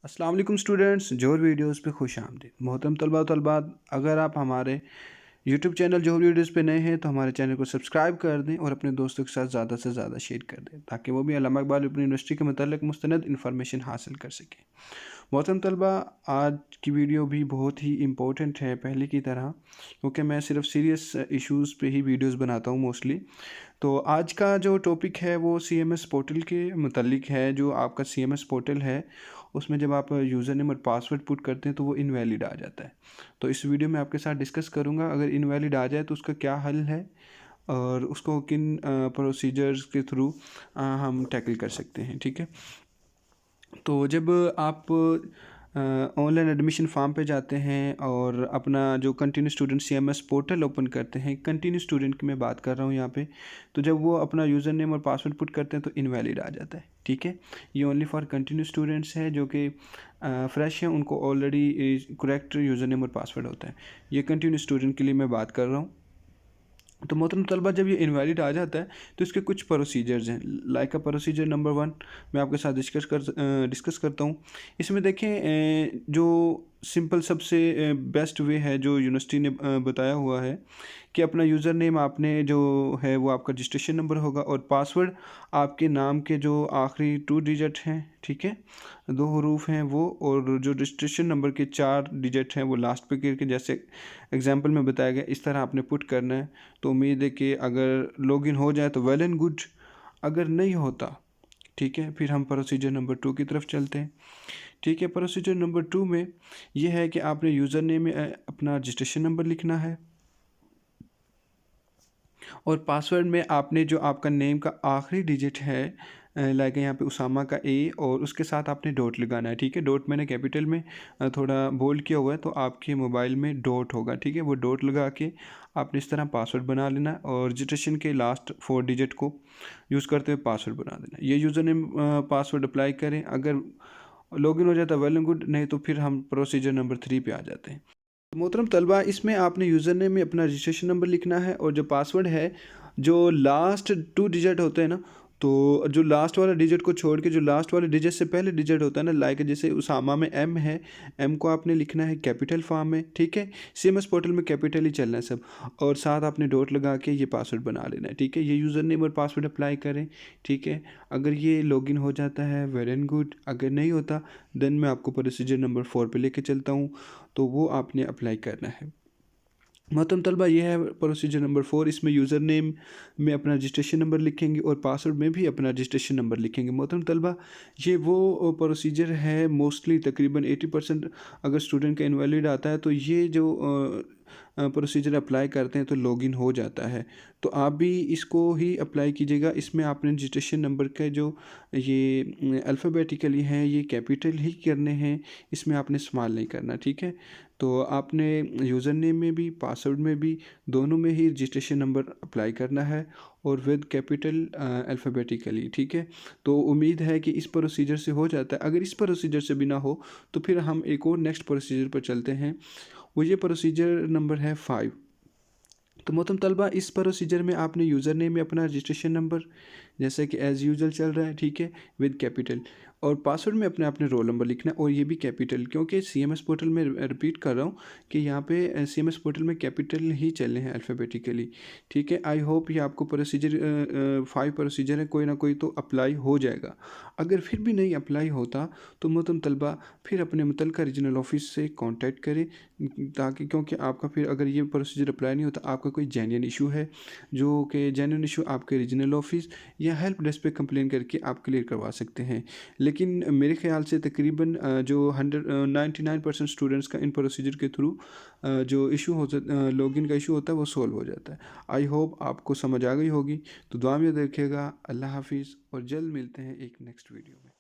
अस्सलाम वालेकुम स्टूडेंट्स, जोहर वीडियोस पे खुश आमदीद। मोहतरम तलबा तलबात, अगर आप हमारे यूट्यूब चैनल जोहर वीडियोस पे नए हैं तो हमारे चैनल को सब्सक्राइब कर दें और अपने दोस्तों के साथ ज़्यादा से ज़्यादा शेयर कर दें ताकि वो भी अल्लामा इकबाल ओपन यूनिवर्सिटी के मतलब मुस्तनद इन्फॉर्मेशन हासिल कर सकें। मोहतरम तलबा, आज की वीडियो भी बहुत ही इम्पोर्टेंट है पहले की तरह, क्योंकि मैं सिर्फ सीरियस इश्यूज़ पे ही वीडियोस बनाता हूँ मोस्टली। तो आज का जो टॉपिक है वो CMS पोर्टल के मुतल्लिक है। जो आपका CMS पोर्टल है उसमें जब आप यूज़र नेम और पासवर्ड पुट करते हैं तो वो इनवैलिड आ जाता है। तो इस वीडियो में आपके साथ डिस्कस करूँगा अगर इनवैलिड आ जाए तो उसका क्या हल है और उसको किन प्रोसीजर्स के थ्रू हम टैकल कर सकते हैं। ठीक है, तो जब आप ऑनलाइन एडमिशन फॉर्म पे जाते हैं और अपना जो continue student CMS portal open करते हैं, कंटिन्यू स्टूडेंट की मैं बात कर रहा हूँ यहाँ पे, तो जब वो अपना यूज़र नेम और पासवर्ड पुट करते हैं तो इनवैलिड आ जाता है। ठीक है, ये ओनली फॉर कंटिन्यू स्टूडेंट्स है जो कि फ्रेश हैं, उनको ऑलरेडी करेक्ट यूज़र नेम और पासवर्ड होता है। ये कंटिन्यू स्टूडेंट के लिए मैं बात कर रहा हूँ। तो मोहतरम तलबा, जब ये इनवैलिड आ जाता है तो इसके कुछ प्रोसीजर्स हैं। लाइक प्रोसीजर नंबर 1 मैं आपके साथ डिस्कस करता हूँ। इसमें देखें, जो सिंपल सबसे बेस्ट वे है जो यूनिवर्सिटी ने बताया हुआ है कि अपना यूज़र नेम आपने जो है वो आपका रजिस्ट्रेशन नंबर होगा और पासवर्ड आपके नाम के जो आखिरी 2 डिजिट हैं, ठीक है, 2 हरूफ हैं वो, और जो रजिस्ट्रेशन नंबर के 4 डिजिट हैं वो लास्ट पे करके, जैसे एग्जांपल में बताया गया, इस तरह आपने पुट करना है। तो उम्मीद है कि अगर लॉगिन हो जाए तो वेल एंड गुड, अगर नहीं होता ठीक है फिर हम प्रोसीजर नंबर 2 की तरफ चलते हैं। ठीक है, प्रोसीजर नंबर 2 में ये है कि आपने यूज़र नेम में अपना रजिस्ट्रेशन नंबर लिखना है और पासवर्ड में आपने जो आपका नेम का आखिरी डिजिट है, लाइक यहाँ पे उसामा का ए, और उसके साथ आपने डॉट लगाना है। ठीक है, डॉट मैंने कैपिटल में थोड़ा बोल्ड किया हुआ है तो आपके मोबाइल में डॉट होगा। ठीक है, वो डॉट लगा के आपने इस तरह पासवर्ड बना लेना है और रजिस्ट्रेशन के लास्ट 4 डिजिट को यूज़ करते हुए पासवर्ड बना देना। ये यूज़र नेम पासवर्ड अप्लाई करें। अगर लॉगिन हो जाता है वेल एंड गुड, नहीं तो फिर हम प्रोसीजर नंबर 3 पे आ जाते हैं। मोहतरम तलबा, इसमें आपने यूज़र नेम में अपना रजिस्ट्रेशन नंबर लिखना है और जो पासवर्ड है, जो लास्ट 2 डिजिट होते हैं ना, तो जो लास्ट वाला डिजिट को छोड़ के जो लास्ट वाले डिजिट से पहले डिजिट होता है ना, लाइक जैसे उसामा में M है, M को आपने लिखना है कैपिटल फॉर्म में। ठीक है, CMS पोर्टल में कैपिटल ही चलना है सब, और साथ आपने डॉट लगा के ये पासवर्ड बना लेना है। ठीक है, ये यूज़र नेम और पासवर्ड अप्लाई करें। ठीक है, अगर ये लॉगिन हो जाता है वेल एंड गुड, अगर नहीं होता देन मैं आपको प्रोसीजर नंबर 4 पे लेके चलता हूँ, तो वो आपने अप्लाई करना है। मोहतरम तलबा, ये है प्रोसीजर नंबर 4। इसमें यूज़र नेम में अपना रजिस्ट्रेशन नंबर लिखेंगे और पासवर्ड में भी अपना रजिस्ट्रेशन नंबर लिखेंगे। मोहतरम तलबा, ये वो प्रोसीजर है, मोस्टली तकरीबन 80% अगर स्टूडेंट का इनवैलिड आता है तो ये जो प्रोसीजर अप्लाई करते हैं तो लॉगिन हो जाता है। तो आप भी इसको ही अप्लाई कीजिएगा। इसमें आपने रजिस्ट्रेशन नंबर के जो ये अल्फ़ाबेटिकली हैं ये कैपिटल ही करने हैं, इसमें आपने स्मॉल नहीं करना। ठीक है, तो आपने यूज़र नेम में भी पासवर्ड में भी दोनों में ही रजिस्ट्रेशन नंबर अप्लाई करना है और विद कैपिटल अल्फ़ाबेटिकली। ठीक है, तो उम्मीद है कि इस प्रोसीजर से हो जाता है। अगर इस प्रोसीजर से भी ना हो तो फिर हम एक और नेक्स्ट प्रोसीजर पर चलते हैं। वो ये प्रोसीजर नंबर है 5। तो मोहतरम तलबा, इस प्रोसीजर में आपने यूज़र नेम में अपना रजिस्ट्रेशन नंबर जैसे कि एज़ यूजुअल चल रहा है, ठीक है, विद कैपिटल, और पासवर्ड में अपने रोल नंबर लिखना है और ये भी कैपिटल, क्योंकि CMS पोर्टल में रिपीट कर रहा हूँ कि यहाँ पे CMS पोर्टल में कैपिटल ही चलने हैं अल्फ़ाबेटिकली। ठीक है, आई होप ये आपको प्रोसीजर 5 प्रोसीजर है, कोई ना कोई तो अप्लाई हो जाएगा। अगर फिर भी नहीं अप्लाई होता तो मोहतरम तलबा फिर अपने मुतल्लिका रीजनल ऑफिस से कॉन्टैक्ट करें, ताकि क्योंकि आपका फिर अगर ये प्रोसीजर अप्लाई नहीं होता, आपका कोई जेन्युइन इशू है जो कि जेन्युइन इशू आपके रीजनल ऑफिस या हेल्प डेस्क पे कंप्लेन करके आप क्लियर करवा सकते हैं। लेकिन मेरे ख्याल से तकरीबन जो 99% स्टूडेंट्स का इन प्रोसीजर के थ्रू जो इशू होता लॉगिन का इशू होता है वो सॉल्व हो जाता है। आई होप आपको समझ आ गई होगी। तो दुआ में रखिएगा। अल्लाह हाफिज़ और जल्द मिलते हैं एक नेक्स्ट वीडियो में।